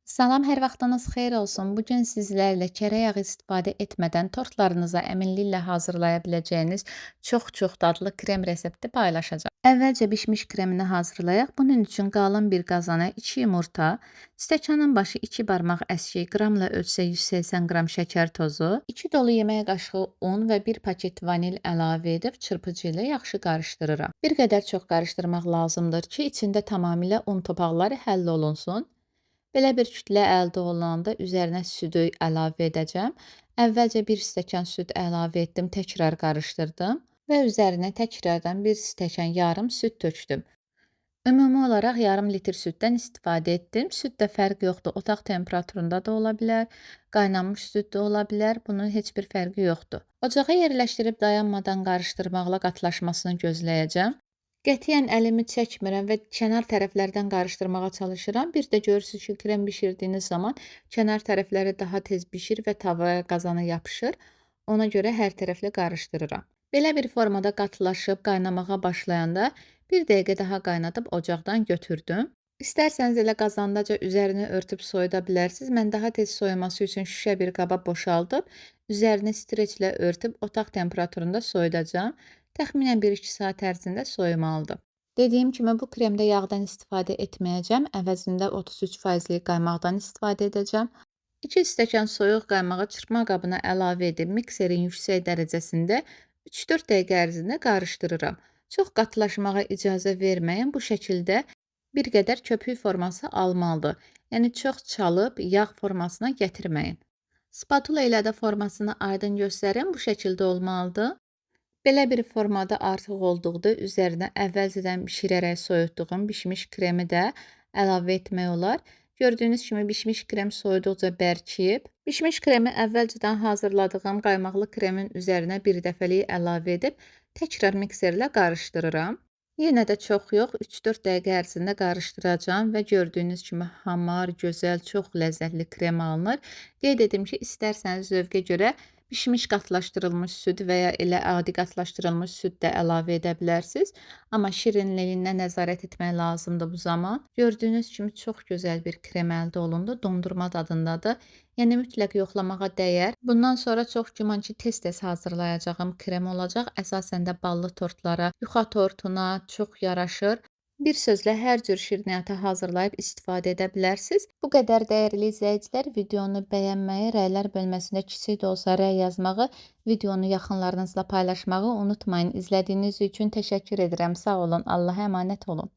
Salam, hər vaxtınız xeyir olsun. Bu gün sizlərlə kərə yağı istifadə etmədən tortlarınıza əminliklə hazırlaya biləcəyiniz çox dadlı krem resepti paylaşacağam. Əvvəlcə bişmiş kremini hazırlayaq. Bunun üçün qalın bir qazana 2 yumurta, stəkanın başı 2 barmaq əskiyi, qramla ölçsə 180 qram şəkər tozu, 2 dolu yemək qaşığı un və 1 paket vanil əlavə edib çırpıcı ilə yaxşı qarışdırıram. Bir qədər çox qarışdırmaq lazımdır ki, içində tamamilə un topaqları həll olunsun. Belə bir kütlə əldə olunanda üzərinə südü əlavə edəcəm. Əvvəlcə 1 stəkan süd əlavə etdim, təkrar qarışdırdım və üzərinə təkrardan 1 stəkan yarım süd tökdüm. Ümumi olaraq yarım litr süddən istifadə etdim. Süddə fərq yoxdur. Otaq temperaturunda da ola bilər, qaynanmış süd də ola bilər. Bunun heç bir fərqi yoxdur. Ocağa yerləşdirib dayanmadan qarışdırmaqla qatlaşmasını gözləyəcəm. Qətiyyən əlimi çəkmirəm və kənar tərəflərdən qarışdırmağa çalışıram. Bir də görürsünüz ki, krem bişirdiyiniz zaman kənar tərəfləri daha tez bişir və tavaya, qazana yapışır. Ona görə hər tərəfli qarışdırıram. Belə bir formada qatılaşıb qaynamağa başlayanda 1 dəqiqə daha qaynadıb ocaqdan götürdüm. İstərsəniz elə qazandaca üzərini örtüb soyuda bilərsiniz. Mən daha tez soyuması üçün şüşə bir qaba boşaldıb, üzərini streçlə örtüb otaq temperaturunda soyudacağam. Təxminən 1-2 saat ərzində soyumalıdır. Dediyim kimi bu kremdə yağdan istifadə etməyəcəm. Əvəzində 33%lik qaymaqdan istifadə edəcəm. 2 stəkan soyuq qaymağı çırpma qabına əlavə edib mikserin yüksək dərəcəsində 3-4 dəqiqə ərzində qarışdırıram. Çox qatılaşmağa icazə verməyin. Bu şəkildə bir qədər köpük forması almalıdır. Yəni çox çalıb yağ formasına gətirməyin. Spatula ilə də formasını aydın göstərin. Bu şəkildə olmalıdır. Belə bir formada artıq olduqda üzərinə əvvəlcədən bişirərək soyutduğum bişmiş kremi də əlavə etmək olar. Gördüyünüz kimi bişmiş krem soyuduqca bərkiyib. Bişmiş kremi əvvəlcədən hazırladığım qaymaqlı kremin üzərinə bir dəfəlik əlavə edib təkrar mikserlə qarışdırıram. Yenə də çox yox, 3-4 dəqiqə ərzində qarışdıracağam və gördüyünüz kimi hamar, gözəl, çox ləzzətli krem alınır. Qeyd edim ki, istərsəniz zövqə görə bişmiş qatılaşdırılmış süd və ya elə adi qatılaşdırılmış süd də əlavə edə bilərsiniz. Amma şirinliyinə nəzarət etmək lazımdır bu zaman. Gördüyünüz kimi çox gözəl bir krem əldə olundu. Dondurma dadındadır. Yəni mütləq yoxlamağa dəyər. Bundan sonra çox güman ki, tez-tez hazırlayacağım krem olacaq. Əsasən də ballı tortlara, yuxa tortuna çox yaraşır. Bir sözlə hər cür şirniyyatı hazırlayıb istifadə edə bilərsiniz. Bu qədər dəyərli izləyicilər, videonu bəyənməyi, rəylər bölməsində kiçik də olsa rəy yazmağı, videonu yaxınlarınızla paylaşmağı unutmayın. İzlədiyiniz üçün təşəkkür edirəm. Sağ olun. Allah'a əmanət olun.